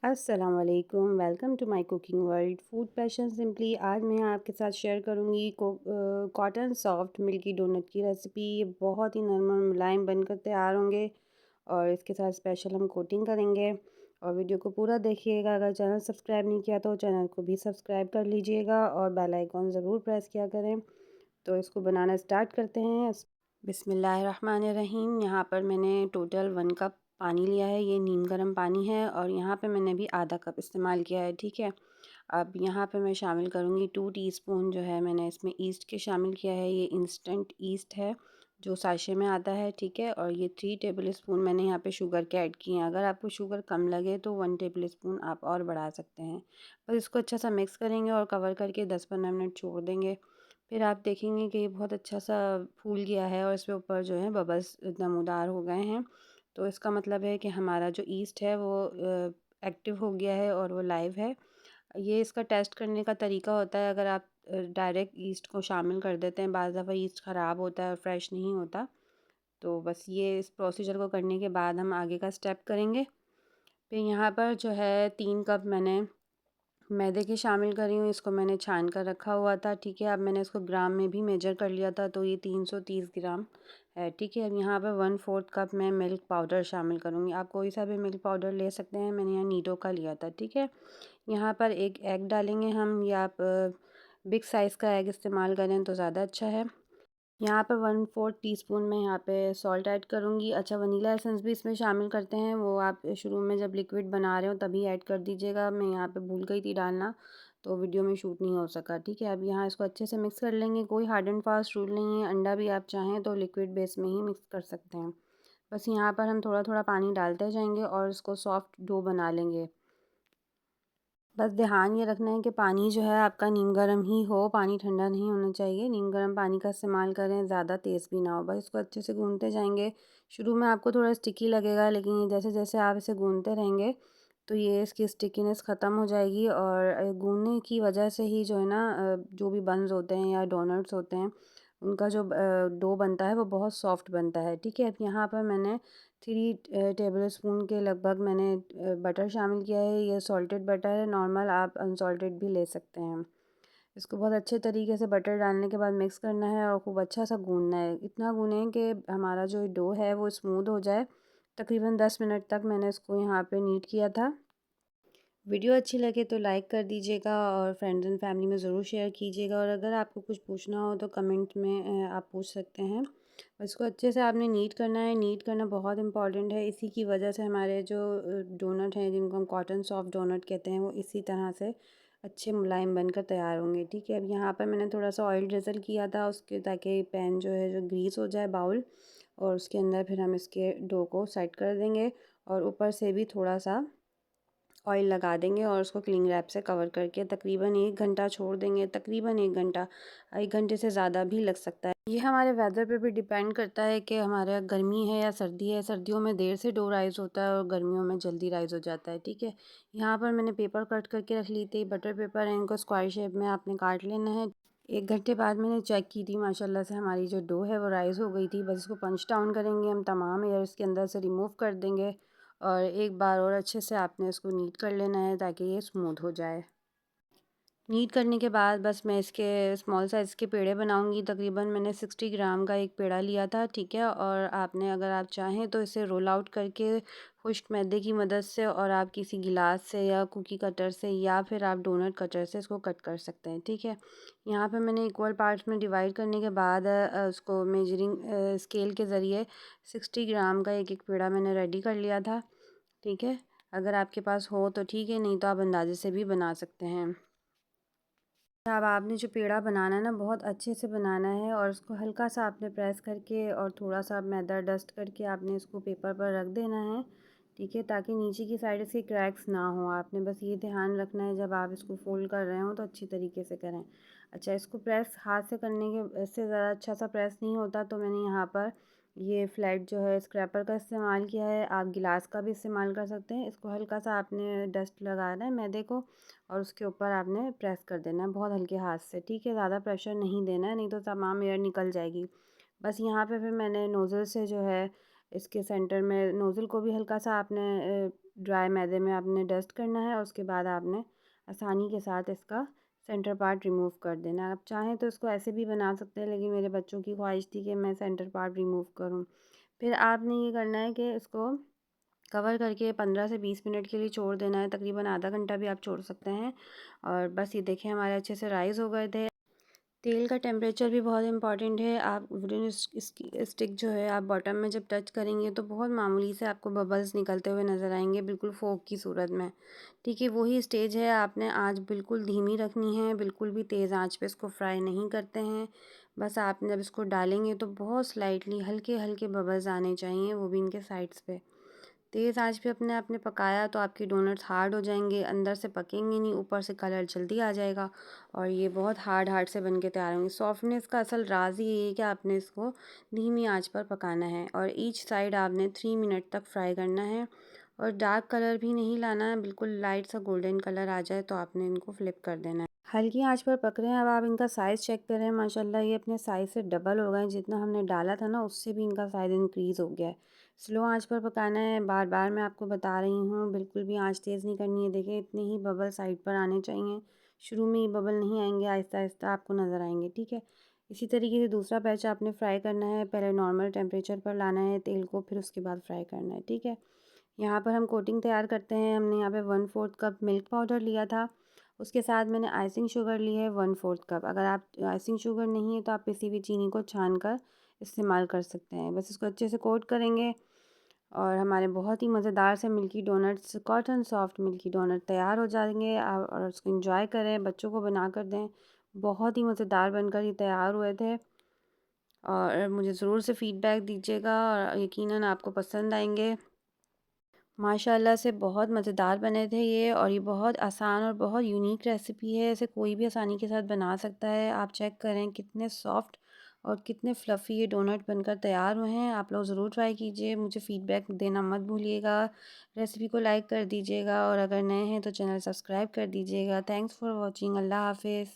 अस्सलाम वालेकुम, welcome to my cooking world food passion simply. आज मैं आपके साथ शेयर करूंगी कॉटन सॉफ्ट मिल्की डोनट की रेसिपी। ये बहुत ही नरम और मुलायम बनकर तैयार होंगे और इसके साथ स्पेशल हम कोटिंग करेंगे। और वीडियो को पूरा देखिएगा। अगर चैनल सब्सक्राइब नहीं किया तो चैनल को भी सब्सक्राइब कर लीजिएगा और बेल आइकॉन ज़रूर प्रेस किया करें। तो इसको बनाना स्टार्ट करते हैं। बिस्मिल्लाहिर्रहमानिर्रहीम। यहाँ पर मैंने टोटल 1 कप पानी लिया है। ये नीम गर्म पानी है और यहाँ पे मैंने भी आधा कप इस्तेमाल किया है। ठीक है, अब यहाँ पे मैं शामिल करूँगी 2 टीस्पून जो है मैंने इसमें ईस्ट के शामिल किया है। ये इंस्टेंट ईस्ट है जो साशे में आता है। ठीक है, और ये 3 टेबल स्पून मैंने यहाँ पे शुगर के ऐड किए हैं। अगर आपको शुगर कम लगे तो 1 टेबल स्पून आप और बढ़ा सकते हैं। बस इसको अच्छा सा मिक्स करेंगे और कवर करके 10-15 मिनट छोड़ देंगे। फिर आप देखेंगे कि ये बहुत अच्छा सा फूल गया है और इसके ऊपर जो है बबल्स नमूदार हो गए हैं। तो इसका मतलब है कि हमारा जो ईस्ट है वो एक्टिव हो गया है और वो लाइव है। ये इसका टेस्ट करने का तरीका होता है। अगर आप डायरेक्ट ईस्ट को शामिल कर देते हैं, बाज़ दफ़ा ईस्ट ख़राब होता है और फ्रेश नहीं होता। तो बस ये इस प्रोसीजर को करने के बाद हम आगे का स्टेप करेंगे। फिर यहाँ पर जो है 3 कप मैंने मैदे की शामिल करी हूँ। इसको मैंने छान कर रखा हुआ था। ठीक है, अब मैंने इसको ग्राम में भी मेजर कर लिया था तो ये 330 ग्राम है। ठीक है, अब यहाँ पर 1/4 कप मैं मिल्क पाउडर शामिल करूँगी। आप कोई सा भी मिल्क पाउडर ले सकते हैं, मैंने यहाँ नीडो का लिया था। ठीक है, यहाँ पर एक एग डालेंगे हम, या आप बिग साइज़ का एग इस्तेमाल करें तो ज़्यादा अच्छा है। यहाँ पर 1/4 टीस्पून मैं यहाँ पे सॉल्ट ऐड करूँगी। अच्छा, वनीला एसेंस भी इसमें शामिल करते हैं, वो आप शुरू में जब लिक्विड बना रहे हो तभी ऐड कर दीजिएगा। मैं यहाँ पे भूल गई थी डालना तो वीडियो में शूट नहीं हो सका। ठीक है, अब यहाँ इसको अच्छे से मिक्स कर लेंगे। कोई हार्ड एंड फास्ट रूल नहीं है, अंडा भी आप चाहें तो लिक्विड बेस में ही मिक्स कर सकते हैं। बस यहाँ पर हम थोड़ा थोड़ा पानी डालते जाएंगे और इसको सॉफ्ट डो बना लेंगे। बस ध्यान ये रखना है कि पानी जो है आपका नीम गर्म ही हो, पानी ठंडा नहीं होना चाहिए। नीम गर्म पानी का इस्तेमाल करें, ज़्यादा तेज़ भी ना हो। बस इसको अच्छे से गूँथते जाएंगे। शुरू में आपको थोड़ा स्टिकी लगेगा, लेकिन ये जैसे जैसे आप इसे गूँथते रहेंगे तो ये इसकी स्टिकीनेस ख़त्म हो जाएगी। और गूँथने की वजह से ही जो है ना, जो भी बन्स होते हैं या डोनट्स होते हैं उनका जो डो बनता है वो बहुत सॉफ्ट बनता है। ठीक है, अब यहाँ पर मैंने 3 टेबल स्पून के लगभग मैंने बटर शामिल किया है। ये सॉल्टेड बटर है, नॉर्मल आप अनसॉल्टेड भी ले सकते हैं। इसको बहुत अच्छे तरीके से बटर डालने के बाद मिक्स करना है और खूब अच्छा सा गूँथना है। इतना गूँथें कि हमारा जो डो है वो स्मूथ हो जाए। तकरीबन 10 मिनट तक मैंने इसको यहाँ पे नीट किया था। वीडियो अच्छी लगे तो लाइक कर दीजिएगा और फ्रेंड्स एंड फैमिली में ज़रूर शेयर कीजिएगा। और अगर आपको कुछ पूछना हो तो कमेंट में आप पूछ सकते हैं। इसको अच्छे से आपने नीट करना है। नीट करना बहुत इंपॉर्टेंट है। इसी की वजह से हमारे जो डोनट हैं, जिनको हम कॉटन सॉफ्ट डोनट कहते हैं, वो इसी तरह से अच्छे मुलायम बनकर तैयार होंगे। ठीक है, अब यहाँ पर मैंने थोड़ा सा ऑयल ड्रिज़ल किया था उसके, ताकि पैन जो है जो ग्रीस हो जाए बाउल। और उसके अंदर फिर हम इसके डो को सेट कर देंगे और ऊपर से भी थोड़ा सा ऑयल लगा देंगे और उसको क्लिंग रैप से कवर करके तकरीबन 1 घंटा छोड़ देंगे। तकरीबन 1 घंटा, 1 घंटे से ज़्यादा भी लग सकता है। ये हमारे वेदर पे भी डिपेंड करता है कि हमारे यहाँ गर्मी है या सर्दी है। सर्दियों में देर से डो राइज़ होता है और गर्मियों में जल्दी राइज़ हो जाता है। ठीक है, यहाँ पर मैंने पेपर कट करके रख ली थी, बटर पेपर है, इनको स्क्वायर शेप में आपने काट लेना है। 1 घंटे बाद मैंने चेक की थी, माशाल्लाह से हमारी जो डो है वो राइज़ हो गई थी। बस इसको पंच डाउन करेंगे हम, तमाम एयर इसके अंदर से रिमूव कर देंगे और एक बार और अच्छे से आपने इसको नीट कर लेना है ताकि ये स्मूथ हो जाए। नीट करने के बाद बस मैं इसके स्मॉल साइज़ के पेड़े बनाऊंगी। तकरीबन मैंने 60 ग्राम का एक पेड़ा लिया था। ठीक है, और आपने अगर आप चाहें तो इसे रोल आउट करके खुश्क मैदे की मदद से, और आप किसी गिलास से या कुकी कटर से या फिर आप डोनट कटर से इसको कट कर सकते हैं। ठीक है, यहाँ पे मैंने इक्वल पार्ट्स में डिवाइड करने के बाद उसको मेजरिंग स्केल के ज़रिए 60 ग्राम का एक एक पेड़ा मैंने रेडी कर लिया था। ठीक है, अगर आपके पास हो तो ठीक है, नहीं तो आप अंदाजे से भी बना सकते हैं। अब आपने जो पेड़ा बनाना है ना, बहुत अच्छे से बनाना है और उसको हल्का सा आपने प्रेस करके और थोड़ा सा मैदा डस्ट करके आपने इसको पेपर पर रख देना है। ठीक है, ताकि नीचे की साइड इसके क्रैक्स ना हो। आपने बस ये ध्यान रखना है जब आप इसको फोल्ड कर रहे हो तो अच्छी तरीके से करें। अच्छा, इसको प्रेस हाथ से करने के इससे ज़्यादा अच्छा सा प्रेस नहीं होता, तो मैंने यहाँ पर ये फ्लैट जो है स्क्रैपर का इस्तेमाल किया है। आप गिलास का भी इस्तेमाल कर सकते हैं। इसको हल्का सा आपने डस्ट लगाना है मैदे को और उसके ऊपर आपने प्रेस कर देना है बहुत हल्के हाथ से। ठीक है, ज़्यादा प्रेशर नहीं देना है, नहीं तो तमाम एयर निकल जाएगी। बस यहाँ पे फिर मैंने नोज़ल से जो है इसके सेंटर में नोज़ल को भी हल्का सा आपने ड्राई मैदे में आपने डस्ट करना है और उसके बाद आपने आसानी के साथ इसका सेंटर पार्ट रिमूव कर देना है। आप चाहें तो इसको ऐसे भी बना सकते हैं, लेकिन मेरे बच्चों की ख्वाहिश थी कि मैं सेंटर पार्ट रिमूव करूँ। फिर आपने ये करना है कि इसको कवर करके 15 से 20 मिनट के लिए छोड़ देना है, तकरीबन आधा घंटा भी आप छोड़ सकते हैं। और बस ये देखें हमारे अच्छे से राइज़ हो गए थे। तेल का टेम्परेचर भी बहुत इम्पॉर्टेंट है। आप वुडन स्टिक जो है आप बॉटम में जब टच करेंगे तो बहुत मामूली से आपको बबल्स निकलते हुए नज़र आएंगे, बिल्कुल फोक की सूरत में। ठीक है, वही स्टेज है। आपने आंच बिल्कुल धीमी रखनी है, बिल्कुल भी तेज़ आंच पे इसको फ्राई नहीं करते हैं। बस आपने जब इसको डालेंगे तो बहुत स्लाइटली हल्के हल्के बबल्स आने चाहिए, वो भी इनके साइड्स पे। तेज़ आंच पे अपने आपने पकाया तो आपके डोनट्स हार्ड हो जाएंगे, अंदर से पकेंगे नहीं, ऊपर से कलर जल्दी आ जाएगा और ये बहुत हार्ड हार्ड से बन के तैयार होंगे। सॉफ्टनेस का असल राज ही ये है कि आपने इसको धीमी आंच पर पकाना है और ईच साइड आपने 3 मिनट तक फ्राई करना है। और डार्क कलर भी नहीं लाना है, बिल्कुल लाइट सा गोल्डन कलर आ जाए तो आपने इनको फ्लिप कर देना है। हल्की आंच पर पक रहे हैं। अब आप इनका साइज़ चेक करें, माशाल्लाह ये अपने साइज़ से डबल हो गए। जितना हमने डाला था ना उससे भी इनका साइज़ इंक्रीज़ हो गया है। स्लो आंच पर पकाना है, बार बार मैं आपको बता रही हूँ, बिल्कुल भी आंच तेज़ नहीं करनी है। देखिए इतने ही बबल साइड पर आने चाहिए, शुरू में ही बबल नहीं आएंगे, आहिस्ता आहिस्ता आपको नज़र आएंगे। ठीक है, इसी तरीके से दूसरा बैच आपने फ्राई करना है। पहले नॉर्मल टेम्परेचर पर लाना है तेल को, फिर उसके बाद फ्राई करना है। ठीक है, यहाँ पर हम कोटिंग तैयार करते हैं। हमने यहाँ पे 1/4 कप मिल्क पाउडर लिया था, उसके साथ मैंने आइसिंग शुगर ली है 1/4 कप। अगर आप आइसिंग शुगर नहीं है तो आप पिसी हुई चीनी को छान कर इस्तेमाल कर सकते हैं। बस इसको अच्छे से कोट करेंगे और हमारे बहुत ही मज़ेदार से milky doughnuts, cotton soft milky doughnut तैयार हो जाएंगे। और उसको इंजॉय करें, बच्चों को बना कर दें। बहुत ही मज़ेदार बनकर ये तैयार हुए थे और मुझे ज़रूर से फ़ीडबैक दीजिएगा और यकीनन आपको पसंद आएंगे। माशाल्लाह से बहुत मज़ेदार बने थे ये, और ये बहुत आसान और बहुत यूनिक रेसिपी है। इसे कोई भी आसानी के साथ बना सकता है। आप चेक करें कितने सॉफ्ट और कितने फ्लफ़ी ये डोनट बनकर तैयार हुए हैं। आप लोग ज़रूर ट्राई कीजिए, मुझे फ़ीडबैक देना मत भूलिएगा। रेसिपी को लाइक कर दीजिएगा और अगर नए हैं तो चैनल सब्सक्राइब कर दीजिएगा। Thanks for watching. अल्लाह हाफ़िज़।